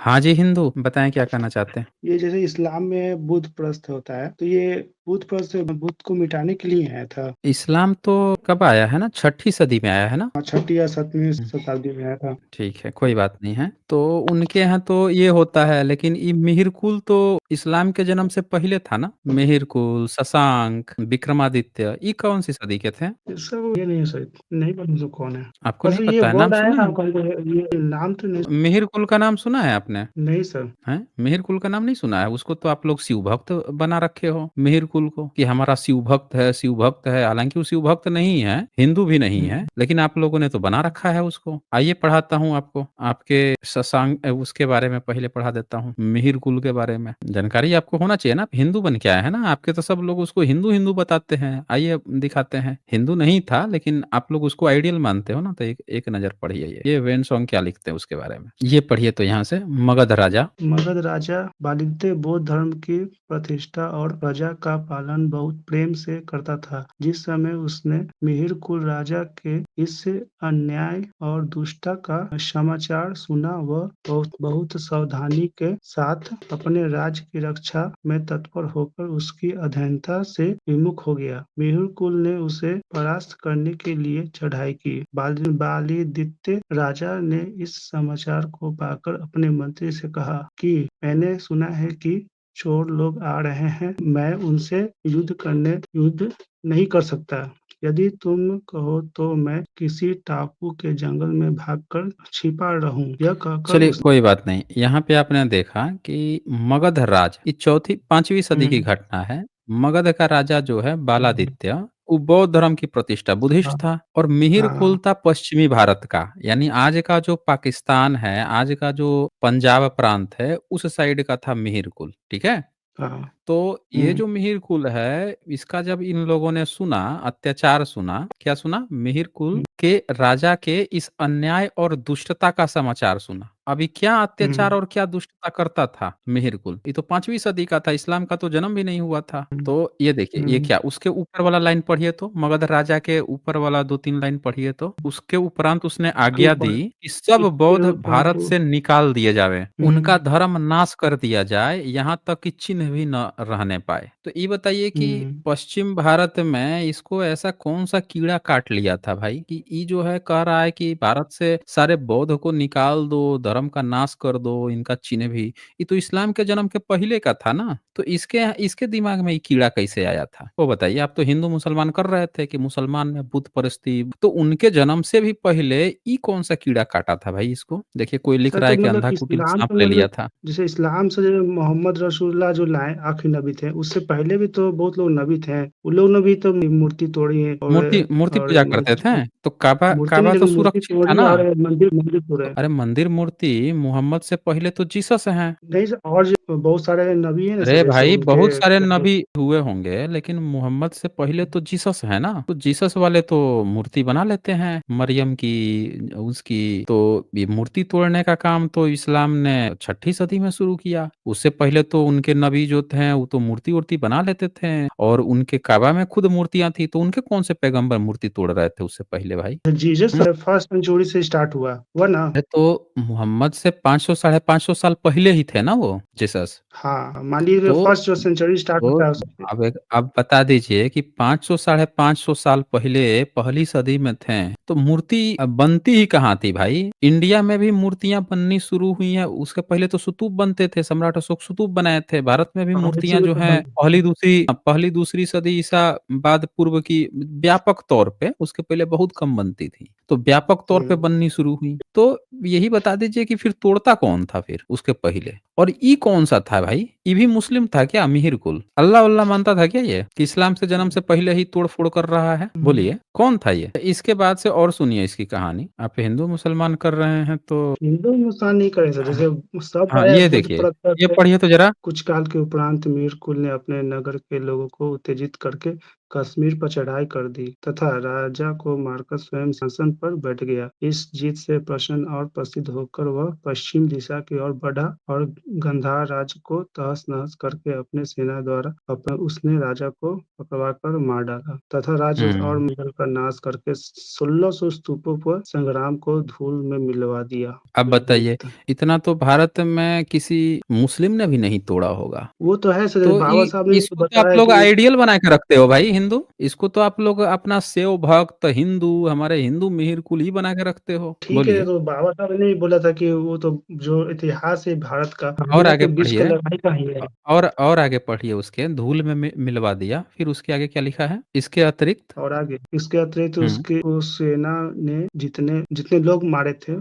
हाँ जी, हिंदू। बताएँ क्या कहना चाहते हैं? ये जैसे इस्लाम में बुद्ध प्रस्त होता है, तो ये बुद्ध प्रस्त बुद्ध को मिटाने के लिए आया था। इस्लाम तो कब आया है ना? 6ठी सदी में आया है ना? 6ठी या 7वीं हुँ। शताब्दी में आया था। ठीक है, कोई बात नहीं है। तो उनके यहाँ तो ये होता है, लेकिन ये मिहिरकुल तो इस्लाम के जन्म से पहले था ना? मिहिरकुल, शशांक, विक्रमादित्य, ये कौन-सी सदी के थे? ये सब ये नहीं है सही, नहीं मालूम सब कौन है। आपको बस नहीं ये पता है, नाम वर्ड आया सुने ना हैं? कहीं पे, ये नाम तो नहीं। मिहिरकुल का नाम सुना है आपने? नहीं सर। हैं? मिहिरकुल का नाम नहीं सुना है? उसको तो आप लोग शिव भक्त बना रखे हो, मिहिरकुल को, कि हमारा शिव भक्त है, शिव भक्त है। हालाँकि वो शिव भक्त नहीं है, हिंदू भी नहीं है, हुँ। लेकिन आप लोगों ने तो बना रखा है उसको। आइए पढ़ाता हूँ आपको, आपके शशांक उसके बारे में पहले पढ़ा देता हूँ, मिहिरकुल के बारे में। जानकारी आपको होना चाहिए ना, आप हिंदू बन के आए हैं ना, आपके तो सब लोग उसको हिंदू-हिंदू बताते हैं। आइए दिखाते हैं। हिंदू नहीं था, लेकिन आप लोग उसको आइडियल मानते हो ना, तो एक एक नज़र पढ़िए ये वेन-सॉन्ग क्या लिखते हैं उसके बारे में। ये पढ़िए तो यहाँ से, मगध राजा। मगध राजा बालिद्य बौद्ध धर्म की प्रतिष्ठा और प्रजा का पालन बहुत प्रेम से करता था। जिस समय उसने मिहिरकुल राजा के इस अन्याय और दुष्टता का समाचार सुना, वह बहुत बहुत सावधानी के साथ अपने राज्य की रक्षा में तत्पर होकर उसकी अधीनता से विमुख हो गया। मिहिरकुल ने उसे परास्त करने के लिए चढ़ाई की। बालीदित्य राजा ने इस समाचार को पाकर अपने मंत्री से कहा कि मैंने सुना है कि चोर लोग आ रहे हैं, मैं उनसे युद्ध नहीं कर सकता। यदि तुम कहो तो मैं किसी टापू के जंगल में भागकर छिपा रहूं। यह कहकर चलिए उस कोई बात नहीं। यहाँ पे आपने देखा कि मगध राज ये चौथी 5वीं सदी की हम्म, घटना है। मगध का राजा जो है हम्म, बालादित्य, वो बौद्ध धर्म की प्रतिष्ठा बुद्धिस्ट हाँ, था, और मिहिरकुल हाँ, था पश्चिमी भारत का, यानी आज का जो पाकिस्तान है, आज का जो पंजाब प्रांत है, उस साइड का था मिहिरकुल, ठीक है? हाँ, तो ये हम्म, जो मिहिरकुल है, इसका जब इन लोगों ने सुना, अत्याचार सुना, क्या सुना? मिहिरकुल हम्म, के राजा के इस अन्याय और दुष्टता का समाचार सुना। अभी क्या अत्याचार हम्म, और क्या दुष्टता करता था मिहिरकुल? ये तो 5वीं सदी का था, इस्लाम का तो जन्म भी नहीं हुआ था। तो ये देखिए, ये हम्म, क्या उसके ऊपर वाला लाइन पढ़िए तो, मगध राजा के ऊपर वाला 2-3 लाइन पढ़िए तो। उसके उपरांत उसने आज्ञा ऊपर दी कि सब बौद्ध भारत परंतु से निकाल दिए जावें, उनका हम्म, धर्म नाश कर दिया जाए, यहाँ तक कि चिन्ह भी न रहने पाए। तो ये बताइए कि हम्म, पश्चिम भारत में इसको ऐसा कौन-सा कीड़ा काट लिया था भाई, कि ये जो है कह रहा है कि भारत से सारे बौद्ध को निकाल दो, धर्म का नाश कर दो, इनका चिन्ह भी। ये तो इस्लाम के जन्म के पहले का था ना, तो इसके इसके दिमाग में ये कीड़ा कैसे आया था? वो बताइए। आप तो हिंदू मुसलमान कर रहे थे कि मुसलमान में बुत परस्ती, तो उनके जन्म से भी पहले ये कौन-सा कीड़ा काटा था भाई इसको? देखिए कोई लिख सर रहा तो है कि मतलब अंधा कुटिल इस्लाम साँप तो ले लिया मतलब था। जैसे इस्लाम से जो मोहम्मद रसूलुल्लाह जो लाए आखिरी नबी थे, उससे पहले भी तो बहुत लोग नबी थे। उन लोगों ने भी तो मूर्ति तोड़ी है मूर्ति मूर्ति और पूजा करते थे? मस्जिद तो काबा मूर्ति नहीं काबा तो लेकिन मूर्ति सुरक्षित था तोड़ी ना? और मंदिर मंदिर तो तोड़े। अरे मंदिर मूर्ति मोहम्मद से पहले तो जीसस हैं। नहीं सर, और जो बहुत सारे नबी हैं ना सर, अरे जैसे भाई उनके बहुत सारे मतलब नबी हुए होंगे, लेकिन मोहम्मद से पहले तो जीसस है ना, तो जीसस वाले तो मूर्ति बना लेते हैं मरियम की, उसकी। तो ये मूर्ति तोड़ने का काम तो इस्लाम ने 6ठी सदी में शुरू किया। उससे पहले तो उनके नबी जो थे वो तो मूर्ति वूर्ति बना लेते थे, और उनके काबा में खुद मूर्तियां थी, तो उनके कौन से पैगंबर मूर्ति तोड़ रहे थे उससे पहले भाई? जीसस फर्स्ट सेंचुरी से स्टार्ट हुआ ना। अरे तो मोहम्मद से 500 साढ़े 500 साल पहले ही थे ना वो जीसस। हाँ, मान लीजिए तो फर्स्ट जो सेंचुरी स्टार्ट तो होता है उससे। अब बता दीजिए कि 500 साढ़े 500 साल पहले पहली सदी में थे, तो मूर्ति बनती ही कहाँ थी भाई? इंडिया में भी मूर्तियां बननी शुरू हुई हैं, उसके पहले तो स्तूप बनते थे, सम्राट अशोक स्तूप बनाए थे। भारत में भी हाँ, उसी मूर्तियां में जो तो हैं बन पहली दूसरी सदी ईसा बाद पूर्व की व्यापक तौर पे, उसके पहले बहुत कम बनती थी, तो व्यापक तौर पे हुँ। बननी शुरू हुई। तो यही बता दीजिए कि फिर तोड़ता कौन था फिर उसके पहले? और ई कौन सा था भाई? ये भी मुस्लिम था क्या मिहिर कुल? अल्लाह वल्लाह मानता था क्या ये, कि इस्लाम से जन्म से पहले ही तोड़ फोड़ कर रहा है? हुँ। बोलिए कौन था ये? इसके बाद से और सुनिए इसकी कहानी। आप हिंदू मुसलमान कर रहे हैं तो हिंदू मुसलमान नहीं करे सर, जैसे सब हाँ आया ये बुद्ध देखिए, प्रथा ये थे। पढ़िए तो जरा। कुछ काल के उपरांत मीरकुल ने अपने नगर के लोगों को उत्तेजित करके कश्मीर पर चढ़ाई कर दी तथा राजा को मारकर स्वयं सिंहासन पर बैठ गया। इस जीत से प्रसन्न और प्रसिद्ध होकर वह पश्चिम दिशा की ओर बढ़ा और गंधार राज्य को तहस-नहस करके अपने सेना द्वारा उसने राजा को पकड़वाकर मार डाला तथा राज्य और हुँ। महल का नाश करके 1600 स्तूपों पर संग्राम को धूल में मिलवा दिया। अब बताइए, देवदत्त। इतना तो भारत में किसी मुस्लिम ने भी नहीं तोड़ा होगा। वो तो है सर, तो बाबा इ साहब ने इसको तो आप बताया लोग कि आइडियल बना के रखते हो भाई हिंदू। इसको तो आप लोग अपना सेव भक्त हिंदू, हमारे हिंदू मिहिर कुल ही बना के रखते हो। ठीक है, बोलिए। तो बाबा साहब ने ही बोला था कि वो तो जो इतिहास है भारत का, और बिना आगे के बीच का पढ़िए। लड़ाई का ही है। और आगे पढ़िए उसके धूल में मिलवा दिया। फिर उसके आगे क्या लिखा है? इसके अतिरिक्त और आगे इसके अतिरिक्त हुँ। उसकी उस सेना ने जितने जितने लोग मारे थे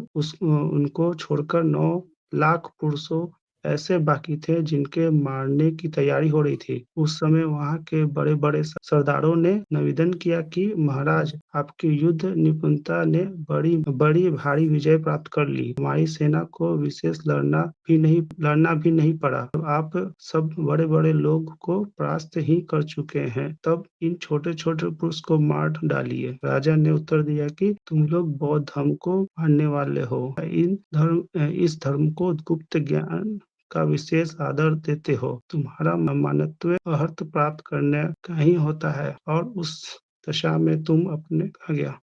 उनको छोड़कर 9 लाख पुरुषों ऐसे बाकी थे जिनके मारने की तैयारी हो रही थी। उस समय वहां के बड़े बड़े सरदारों ने निवेदन किया कि महाराज, आपकी युद्ध निपुणता ने बड़ी बड़ी भारी विजय प्राप्त कर ली। हमारी सेना को विशेष लड़ना भी नहीं पड़ा। आप सब बड़े बड़े लोग को परास्त ही कर चुके हैं। तब इन छोटे छोटे पुरुष को मार डालिए। राजा ने उत्तर दिया कि तुम लोग बौद्ध धर्म को मानने वाले हो, इस धर्म को गुप्त ज्ञान का विशेष आदर देते हो। तुम्हारा मानवत्व अर्थ प्राप्त करने का ही होता है और उस दशा में तुम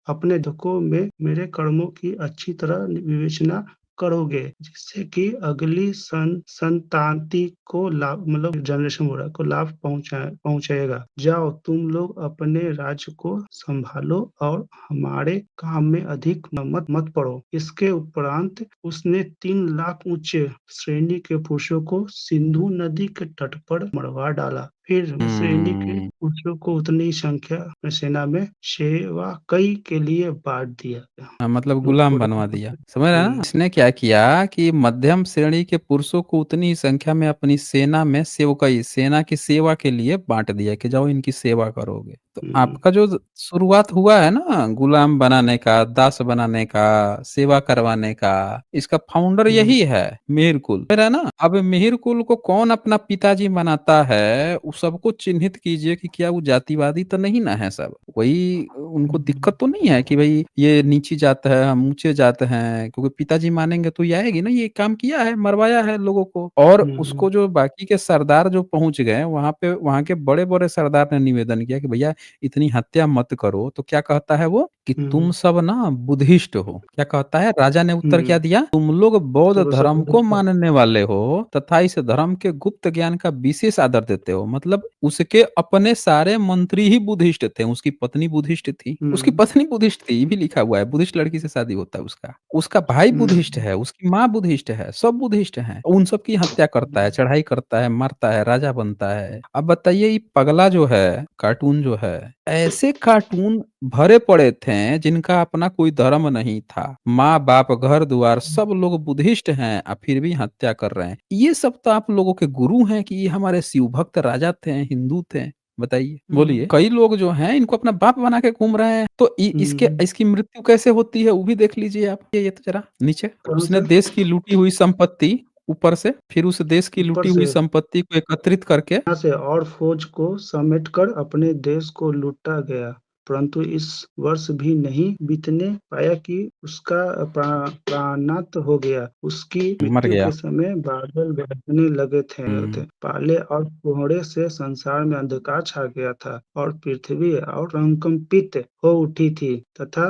अपने दुखों में मेरे कर्मों की अच्छी तरह विवेचना करोगे, जिससे कि अगली संताति को लाभ, मतलब जनरेशन बोला को लाभ पहुंचेगा। जाओ, तुम लोग अपने राज्य को संभालो और हमारे काम में अधिक मत मत पड़ो। इसके उपरांत उसने 3 लाख उच्च श्रेणी के पुरुषों को सिंधु नदी के तट पर मरवा डाला। फिर श्रेणी के हुँ। पुरुषों को उतनी संख्या में सेना में सेवा कई के लिए बांट दिया गया। मतलब तो गुलाम थोड़ा बनवा दिया। सा- समझ रहे हैं ना? हम्म, इसने क्या किया कि मध्यम श्रेणी के पुरुषों को उतनी ही संख्या में अपनी सेना में सेवकाई सेना की सेवा के लिए बाँट दिया कि जाओ इनकी सेवा करोगे। तो हम्म, आपका जो शुरुआत हुआ है ना गुलाम बनाने का, दास बनाने का, सेवा करवाने का, इसका फाउंडर हम्म, यही है मिहिर कुल। समझ रहे हैं ना? अब मिहिर कुल को कौन अपना पिताजी मानता है, उस सबको चिन्हित कीजिए कि क्या वो जातिवादी तो नहीं ना है सब। कोई उनको हम्म, दिक्कत तो नहीं है कि भई ये नीची जात है, हम ऊँचे जात हैं, क्योंकि पिताजी मानेंगे तो ये आएगी ना, ये काम किया है, मरवाया है लोगों को। और हम्म, उसको जो बाकी के सरदार जो पहुँच गए, वहाँ पे वहाँ के बड़े-बड़े सरदार ने निवेदन किया कि भैया इतनी हत्या मत करो। तो क्या कहता है वो कि तुम हम्म, सब ना बुद्धिस्ट हो। क्या कहता है? राजा ने उत्तर क्या हम्म, दिया? तुम लोग बौद्ध तो सब धर्म को बुद्धिस्ट है। मानने वाले हो तथा इस धर्म के गुप्त ज्ञान का विशेष आदर देते हो। मतलब उसके अपने सारे मंत्री ही बुद्धिस्ट थे, उसकी पत्नी बुद्धिस्ट थी। उसकी हम्म, पत्नी बुद्धिस्ट थी, ये भी लिखा हुआ है, बुद्धिस्ट लड़की से शादी होता है उसका। उसका भाई बुद्धिस्ट हम्म, है, उसकी माँ बुद्धिस्ट है, सब बुद्धिस्ट हैं। उन सब की हत्या करता है, चढ़ाई करता है, मारता है, राजा बनता है। अब बताइए ये पगला जो है, कार्टून जो है, ऐसे कार्टून भरे पड़े थे जिनका अपना कोई धर्म नहीं था। माँ-बाप, घर-द्वार सब लोग बुद्धिस्ट हैं फिर भी हत्या कर रहे हैं। ये सब तो आप लोगों के गुरु हैं कि ये हमारे शिव भक्त राजा थे, हिंदू थे। बताइए, बोलिए। हम्म, कई लोग जो हैं इनको अपना बाप बना के घूम रहे हैं। तो इ इसके हम्म, इसकी मृत्यु कैसे होती है वो भी देख लीजिए आप। ये तो ज़रा नीचे। कौन उसने सा? देश की लूटी हुई संपत्ति ऊपर से, फिर उस देश की ऊपर लूटी हुई से संपत्ति को एकत्रित करके यहाँ से और फौज को समेटकर अपने देश को लूटा गया, परंतु इस वर्ष भी नहीं बीतने पाया कि उसका प्राणांत हो गया। उसकी मर मृत्यु गया। के समय बादल गरजने लगे थे। हुँ। पाले और कोहरे से संसार में अंधकार छा गया था और पृथ्वी और कंपित हो उठी थी तथा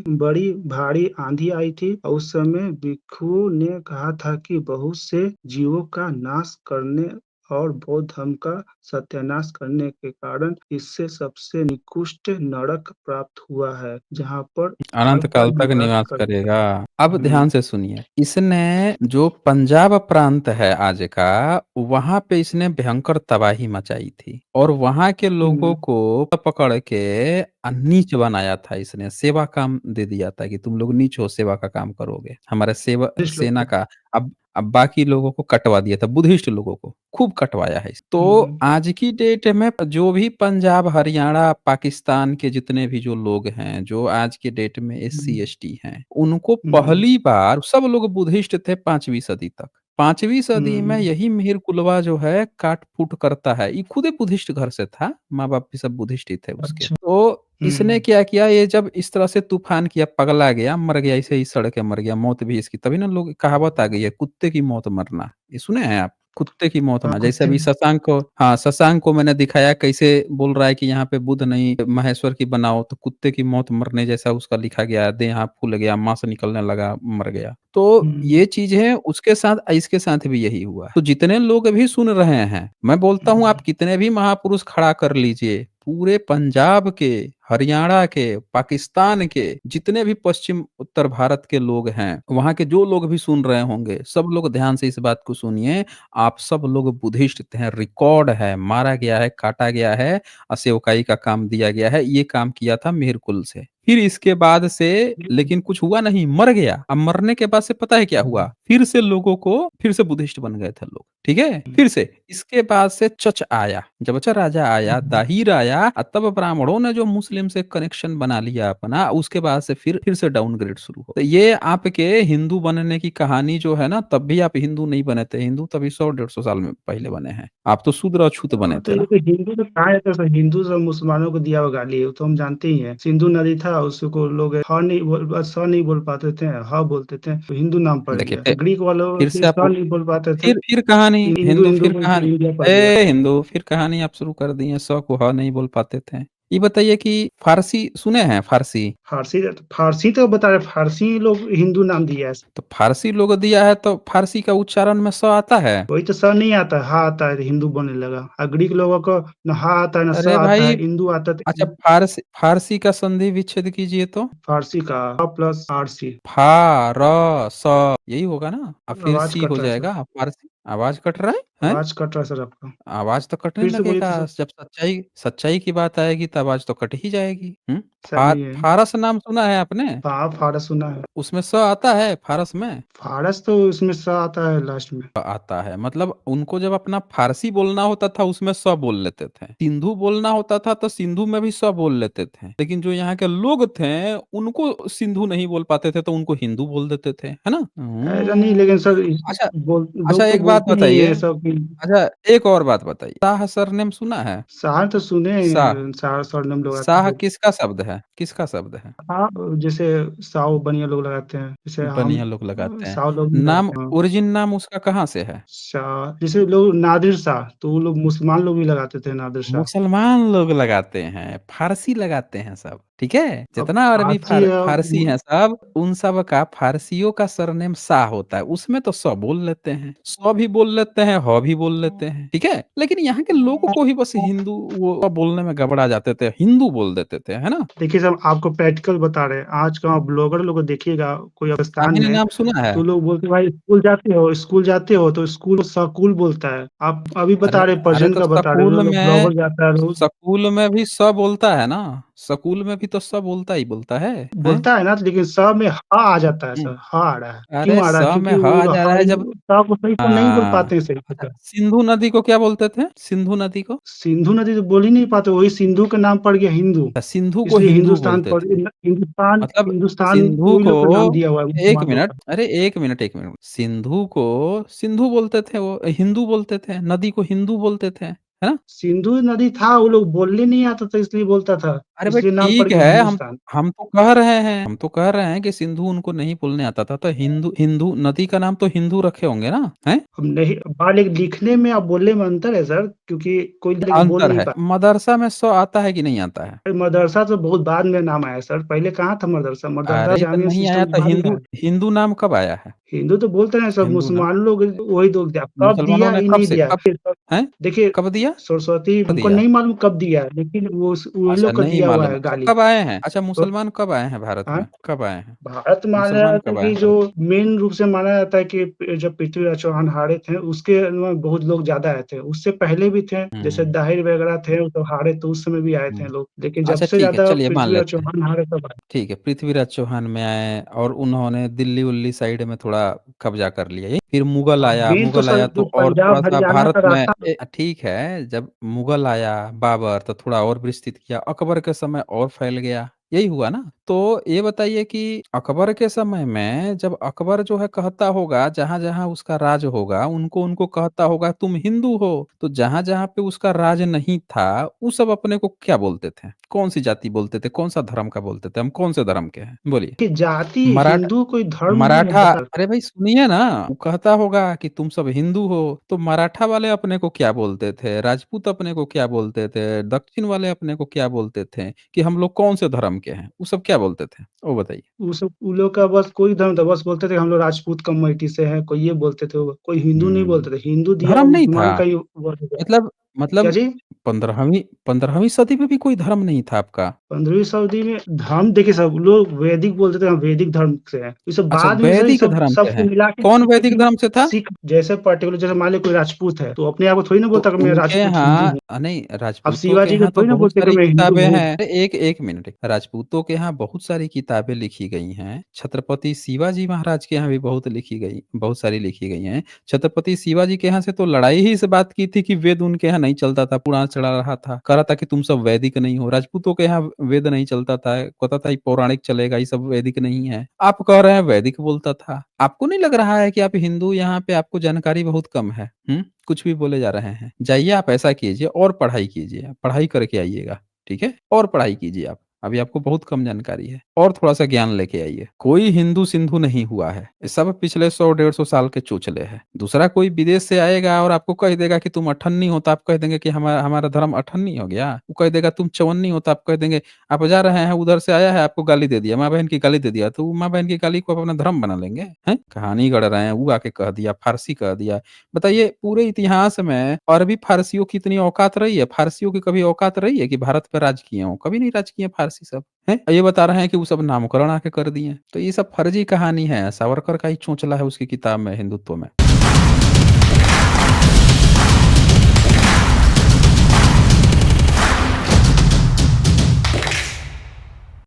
बड़ी भारी आंधी आई थी। और उस समय भिक्षु ने कहा था कि बहुत से जीवों का नाश करने और बौद्ध धर्म का सत्यानाश करने के कारण इससे सबसे निकृष्ट नरक प्राप्त हुआ है, जहाँ पर अनंत आग का काल तक निवास निवास करता करेगा। अब है। ध्यान से सुनिए, इसने जो पंजाब प्रांत है आज का, वहाँ पे इसने भयंकर तबाही मचाई थी और वहाँ के लोगों हम्म, को पकड़ के नीच बनाया था इसने, सेवा काम दे दिया था कि तुम लोग नीच हो, सेवा का काम करोगे, हमारे बुद्धिस्ट लोग सेना को। का। अब बाकी लोगों को कटवा दिया था, बुद्धिस्ट लोगों को खूब कटवाया है। तो हम्म, आज की डेट में जो भी पंजाब, हरियाणा, पाकिस्तान के जितने भी जो लोग हैं, जो आज के डेट में हम्म, एससी, एसटी हैं, उनको हम्म, पहली बार सब लोग बुद्धिस्ट थे 5वीं सदी तक। 5वीं सदी में हुँ, यही मिहिर कुलवा जो है काट-फूट करता है। ये खुद ही बुद्धिस्ट घर से था, माँ-बाप भी सब बुद्धिस्ट ही थे उसके। अच्छा। तो इसने हुँ, क्या किया, ये जब इस तरह से तूफ़ान किया, पगला गया, मर गया, ऐसे ही सड़ के मर गया, मौत भी इसकी तभी ना लोग कहावत आ गई है, कुत्ते की मौत मरना। ये सुने हैं आप? कुत्ते की मौत हाँ, मरना। जैसे कुत्ते अभी शशांक को, हाँ, शशांक को मैंने दिखाया कैसे बोल रहा है कि यहाँ पे बुध नहीं महेश्वर की बनाओ, तो कुत्ते की मौत मरने जैसा उसका लिखा गया, देह हाथ फूल गया, मांस निकलने लगा, मर गया। तो हुँ, ये चीज़ें उसके साथ इसके साथ भी यही हुआ। तो जितने लोग अभी सुन रहे हैं, मैं बोलता हूँ आप हुँ, कितने भी महापुरुष खड़ा कर लीजिए, पूरे पंजाब के, हरियाणा के, पाकिस्तान के, जितने भी पश्चिम उत्तर भारत के लोग हैं, वहाँ के जो लोग भी सुन रहे होंगे, सब लोग ध्यान से इस बात को सुनिए, आप सब लोग बुद्धिस्ट हैं, रिकॉर्ड है, मारा गया है, काटा गया है, सेवकाई का काम दिया गया है, ये काम किया था मेहरकुल से। फिर इसके बाद से हुँ, लेकिन कुछ हुआ नहीं, मर गया। अब मरने के बाद से पता है क्या हुआ? फिर से लोगों को फिर से बुद्धिस्ट बन गए थे लोग, ठीक है? हुँ, फिर से इसके बाद से चच आया, जब अच्छा राजा आया, हुँ। दाहिर आया, तब ब्राह्मणों ने जो मुस्लिम से कनेक्शन बना लिया अपना, उसके बाद से फिर से डाउनग्रेड शुरू हो। तो ये आपके हिंदू बनने की कहानी जो है ना, तब भी आप हिंदू नहीं बने थे, हिंदू तभी 100 डेढ़ 100 साल में पहले बने हैं। आप तो शूद्र अछूत बने तो थे ये ना। तो हिंदू तो कहा जाता है सर, हिंदू सब मुसलमानों को दिया हुआ गाली है, वो तो हम जानते ही हैं। सिंधु नदी था, उसको लोग स नहीं बोल पाते थे, ह बोलते थे, तो हिंदू नाम पड़ देखिए गया। ग्रीक वालों फिर के से स आप नहीं बोल पाते थे, फिर कहानी हिंदू हिंदू, हिंदू फिर बोल के कहानी, इंडिया पड़ गया। ए हिंदू, फिर कहानी आप शुरू कर दी है, स को ह नहीं बोल पाते थे। ये बताइए कि फ़ारसी सुने हैं फ़ारसी? फारसी फारसी तो बता रहे, फारसी लोग हिंदू नाम दिया है। तो फ़ारसी लोगो दिया है तो फ़ारसी का उच्चारण में स आता है। वही तो स नहीं आता है, हा आता है, तो हिंदू बोलने लगा। ग्रीक लोगों को न हा आता है, न स अरे आता भाई, है, हिंदू आता है अच्छा तो फ़ारसी फ़ारसी का संधि विच्छेद कीजिए तो? फारसी का ह प्लस आरसी। फा, र, स यही होगा ना? अब फिर आवाज सी हो कट रहा है सर, जाएगा फ़ारसी। आवाज़ कट रहा है? हैं? आवाज कट रहा है सर आपका। आवाज़ तो कटने फिर से बोलिए लगेगा, तो सर। जब सच्चाई सच्चाई की बात आएगी तो आवाज़ तो कट ही जाएगी। सर नहीं है। फ़ारस नाम सुना है आपने? हाँ, फारस सुना है। उसमें स आता है फ़ारस में? फारस तो उसमें स आता है लास्ट में। आता है, मतलब उनको जब अपना फ़ारसी बोलना होता था उसमें स बोल लेते थे। सिंधु बोलना होता था तो सिंधु में भी स बोल लेते थे। लेकिन जो यहाँ के लोग थे उनको सिंधु नहीं बोल पाते थे तो उनको हिंदू बोल देते थे, है ना? ऐसा नहीं, लेकिन सर अच्छा, अच्छा लोग तो एक बात बोलते नहीं बताइए, है सब कि अच्छा एक और बात बताइए, शाह सरनेम सुना है? शाह तो सुने शाह, हैं, शाह सरनेम लगाते शाह लोग। किसका शब्द है? किसका शब्द है? हाँ, जैसे साव बनिया लोग लगाते हैं, जैसे हम बनिया लोग लगाते हैं। साव लोग भी नाम, लगाते हैं। हाँ, ओरिजिन नाम उसका कहाँ से है? शाह जैसे लोग नादिर शाह, तो वो लोग मुसलमान लोग भी लगाते थे नादिर शाह। मुसलमान लोग लगाते हैं, फ़ारसी लगाते हैं सब, ठीक है? अब जितना अरबी फारसी फ़ारसी हैं सब, उन सब का फ़ारसियों का सरनेम शाह होता है, उसमें तो स बोल लेते हैं, स भी बोल लेते हैं, ह भी बोल लेते हैं, ठीक है? लेकिन यहाँ के लोगों को ही बस हिंदू वो बोलने में गड़बड़ा जाते थे, हिंदू बोल देते थे, है ना? देखिए साहब, आपको प्रैक्टिकल बता रहे हैं। आज का ब्लॉगर लोग को देखिएगा कोई स्थान कामिनी में, नाम सुना है? तो लोग बोलते हैं भाई स्कूल जाते हो तो स्कूल सकूल बोलता है। आप अभी अरे बता रहे अरे पर्शियन तो का बता रहे हो, लोग ब्लॉगर जाता है रोज स्कूल में भी स बोलता है ना, स्कूल में भी तो स बोलता ही बोलता है, हैं? बोलता है ना, लेकिन स में ह आ जाता है हुँ। सर, ह आ रहा है। अरे क्यों आ स रहा है? में क्योंकि ह वो आ जा रहा है जब, स को सही से नहीं बोल हाँ। पाते हैं सही से अच्छा, सर। सिंधु नदी को क्या बोलते थे? सिंधु नदी को? सिंधु नदी तो बोल ही नहीं पाते, वही सिंधु का नाम पड़ गया हिंदू। सिंधु को इसलिए हिंदू हिंदुस्तान बोलते पड़ थे। हिंदुस्तान मतलब हिंदुस्तान सिंधु वही को, लोग का नाम दिया हुआ है 1 मुसलमान लोग मिनट, का। अरे 1 मिनट, सिंधु को सिंधु बोलते थे, वो हिंदू बोलते थे, नदी को हिंदू बोलते थे, है ना? सिंधु नदी था, वो लोग बोलने नहीं आता था इसलिए बोलता था, अरे भाई इसलिए नाम पड़ ठीक गया है, हिंदुस्तान। हम तो कह रहे हैं कि सिंधु उनको नहीं बोलने आता था, तो हिंदू हिंदू नदी का नाम तो हिंदू रखे होंगे ना, हैं? अब नहीं लेकिन लिखने में और बोलने में अंतर है सर, क्योंकि कोई लेकिन बोल अंतर नहीं है। पाता। मदरसा में स आता है कि नहीं आता है? मदरसा तो बहुत बाद में नाम आया सर, पहले कहाँ था मदरसा? मदरसा अरे तो जामिया नहीं आया सिस्टम तो बाद में हिंदू, आया। हिंदू नाम कब आया है? हिंदू तो बोलते हैं सब, हिंदू नाम मुसलमान लोग वही दो दिया, कब मुसलमानों दिया ने ये कब नहीं से दिया। कब, हैं? देखिए, कब दिया? सरस्वती कब हमको दिया? नहीं मालूम कब दिया है, लेकिन वो वही अच्छा लोग का नहीं दिया हुआ मालूम है है। गाली। कब आए हैं? अच्छा तो मुसलमान कब आए हैं भारत हाँ, में? कब आए हैं? भारत माना मुसलमान जाता है कब आए कि हैं जो भारत? मेन रूप से माना जाता है कि जब पृथ्वीराज चौहान हारे थे, उसके में बहुत लोग ज़्यादा आए थे। उससे पहले भी थे, जैसे हुँ, दाहिर वगैरह थे, वो तो हारे तो उस समय भी आए थे हुँ। लोग। लेकिन जब अच्छा से ठीक है, ज़्यादा चलिए मान पृथ्वीराज लेते हैं। चौहान हारे तब आए। ठीक है, पृथ्वीराज चौहान में आए और उन्होंने दिल्ली-उल्ली साइड में थोड़ा कब्ज़ा कर लिया। ये फिर हाँ, मेन तो मुगल सर आया जो तो और पंजाब थोड़ा-सा हरियाणा भारत का में रास्ता ठीक है, जब मुगल आया, बाबर तो थोड़ा और विस्तृत किया, अकबर के समय और फैल गया, यही हुआ ना? तो ये बताइए कि अकबर के समय में जब अकबर जो है कहता होगा जहाँ-जहाँ उसका राज होगा, उनको-उनको कहता होगा तुम हिंदू हो, तो जहाँ-जहाँ पे उसका राज नहीं था, वो सब अपने को क्या बोलते थे? कौन-सी जाति बोलते थे? कौन-सा धर्म का बोलते थे? हम कौन से धर्म के हैं? बोलिए। कि जाति मराठा हिंदू कोई धर्म नहीं है मराठा बता। अरे भाई सुनिए ना, वो कहता होगा कि तुम सब हिंदू हो, तो मराठा वाले अपने को क्या बोलते थे? राजपूत अपने को क्या बोलते थे? दक्षिण वाले अपने को क्या बोलते थे? कि हम लोग कौन से धर्म के हैं? वो सब क्या बोलते थे? वो बताइए। वो सब उन लोग का बस कोई धर्म था, बस बोलते थे हम लोग राजपूत कम्युनिटी से हैं, कोई ये बोलते थे, कोई हिंदू नहीं हुँ, बोलते थे। हिंदू दिया धर्म नहीं था। मुसलमान का ही वर्ड हो गया। मतलब क्या मतलब जी? 15वीं सदी में भी कोई धर्म नहीं था आपका? 15वीं सदी में धर्म देखिए सब लोग वैदिक बोलते थे, हम वैदिक धर्म से हैं। ये सब अच्छा, बाद में सर ये वैदिक सब धर्म से सबको हैं। मिला के कौन सिख वैदिक भी धर्म से था? सिख जैसे पर्टिकुलर जैसे मान लीजिए कोई राजपूत है, तो अपने आप को थोड़ी ना तो बोलता कि मैं उनके राजपूत हिंदू यहाँ हूँ। नहीं, अब राजपूतों के शिवाजी को यहाँ तो थोड़ी ना बहुत बोलते कि सारी मैं हिंदू किताबें हूँ। हैं। अरे एक मिनट, राजपूतों के यहाँ बहुत सारी किताबें लिखी गई हैं। छत्रपति शिवाजी महाराज के यहाँ भी बहुत सारी लिखी गई हैं। छत्रपति शिवाजी के यहाँ से तो लड़ाई ही इस बात की थी कि वेद उनके यहाँ नहीं चलता था, पुराण चला रहा था। कह रहा था कि तुम सब वैदिक नहीं हो। राजपूतों के यहाँ वेद नहीं चलता था, कहता था ये पौराणिक चलेगा, ये सब वैदिक नहीं है। आप कह रहे हैं वैदिक बोलता था। आपको नहीं लग रहा है कि आप हिंदू यहाँ पे आपको जानकारी बहुत कम है? कुछ भी बोले जा रहे हैं। जाइए आप ऐसा कीजिए और पढ़ाई कीजिए, पढ़ाई करके आइएगा, ठीक है? और पढ़ाई कीजिए आप। अभी आपको बहुत कम जानकारी है और थोड़ा-सा ज्ञान लेके आइए। कोई हिंदू-सिंधु नहीं हुआ है। ये सब पिछले 100 150 साल के चोचले हैं। दूसरा कोई विदेश से आएगा और आपको कह देगा कि तुम अठन्नी हो तो आप कह देंगे कि हमारा हमारा धर्म अठन्नी हो गया। वो कह देगा तुम चवन्नी हो तो आप कह देंगे आप जा रहे हैं उधर से आया है आपको गाली दे दिया, माँ-बहन की गाली दे दिया, तो वो माँ-बहन की गाली को अपना धर्म बना लेंगे, हैं? कहानी गढ़ रहे हैं, वो आके कह दिया, फारसी कह दिया। बताइए पूरे इतिहास में अरबी फारसियों की इतनी औकात रही है? फारसियों की कभी औकात रही है कि भारत पे राज किए हों? कभी नहीं राज किए फारसी सब, हैं? ये बता रहे हैं कि वो सब नामकरण आके कर दिए। तो ये सब फर्जी कहानी है, सावरकर का ही चोंचला है उसकी किताब में हिंदुत्व में।